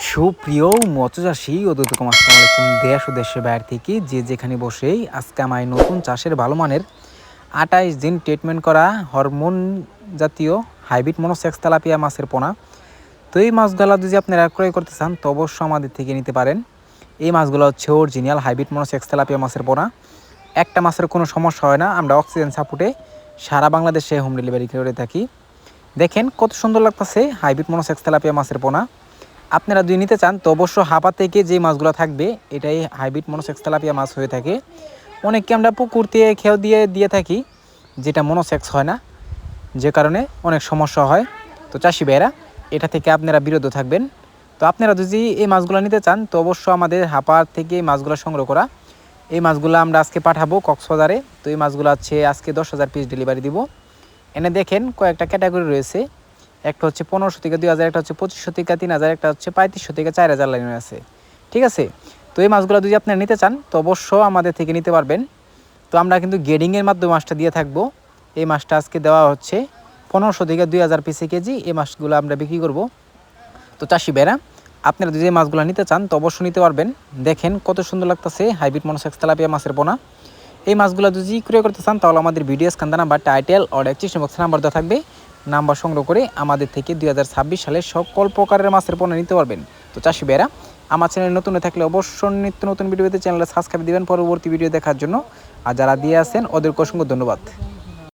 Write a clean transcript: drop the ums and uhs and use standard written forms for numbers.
সুপ্রিয় মৎস্যচাষী ও দর্শক আসসালামু আলাইকুম। দেশ ও দেশের বাইরে থেকে যে যেখানে বসেই আজকে আমি নতুন চাষের ভালো মানের 28 দিন ট্রিটমেন্ট করা হরমোন জাতীয় হাইব্রিড মনোসেক্স তেলাপিয়া মাছের পোনা। তো এই মাছগুলো যদি আপনারা ক্রয় করতে চান তো অবশ্যই আমাদের থেকে নিতে পারেন। এই মাছগুলো হচ্ছে অরিজিনাল হাইব্রিড মনোসেক্স তেলাপিয়া মাছের পোনা। একটা মাছের কোনো সমস্যা হয় না। আমরা অক্সিজেন সাপোর্টে সারা বাংলাদেশে হোম ডেলিভারি করে থাকি। দেখেন কত সুন্দর লাগতেছে হাইব্রিড মনোসেক্স তেলাপিয়া মাছের পোনা। আপনারা যদি নিতে চান তো অবশ্য হাপা থেকে যে মাছগুলো থাকবে এটাই হাইব্রিড মনোসেক্স তেলাপিয়া মাছ হয়ে থাকে। অনেককে আমরা পুকুর দিয়ে খেয়াও দিয়ে থাকি, যেটা মনোসেক্স হয় না, যে কারণে অনেক সমস্যা হয়। তো চাষি ভাইয়েরা এটা থেকে আপনারা বিরত থাকবেন। তো আপনারা যদি এই মাছগুলো নিতে চান তো অবশ্য আমাদের হাপা থেকে এই মাছগুলো সংগ্রহ করা। এই মাছগুলো আমরা আজকে পাঠাবো কক্সবাজারে। তো এই মাছগুলো আছে আজকে 10,000 পিস ডেলিভারি দিব। এনে দেখেন কয়েকটা ক্যাটাগরি রয়েছে। একটা হচ্ছে 1500 থেকে 2000, একটা হচ্ছে 2500 থেকে 3000, একটা হচ্ছে 3500 থেকে 4000 লাইনে আছে। ঠিক আছে। তো এই মাছগুলো যদি আপনারা নিতে চান তো অবশ্যই আমাদের থেকে নিতে পারবেন। তো আমরা কিন্তু গেডিংয়ের মাধ্যমে মাছটা দিয়ে থাকবো। এই মাছটা আজকে দেওয়া হচ্ছে 1500 থেকে 2000 পিসে কেজি। এই মাছগুলো আমরা বিক্রি করব। তো চাষি ভাইরা আপনারা যদি এই মাছগুলো নিতে চান তো অবশ্যই নিতে পারবেন। দেখেন কত সুন্দর লাগতেছে হাইব্রিড মনোসেক্স তেলাপিয়া মাছের পোনা। এই মাছগুলো যদি ক্রয় করতে চান তাহলে আমাদের ভিডিও স্ক্যান নাম্বার, টাইটেল ও ডেসক্রিপশন বক্সে নাম্বার দেওয়া থাকবে। নাম্বার সংগ্রহ করে আমাদের থেকে 2026 সালে সকল প্রকারের মাছের পণ্য নিতে পারবেন। তো চাষি ভাইরা আমার চ্যানেল নতুন হয়ে থাকলে অবশ্যই নিত্য নতুন ভিডিওতে চ্যানেলে সাবস্ক্রাইব দিবেন পরবর্তী ভিডিও দেখার জন্য। আর যারা দিয়ে আসেন ওদেরকে অসংখ্য ধন্যবাদ।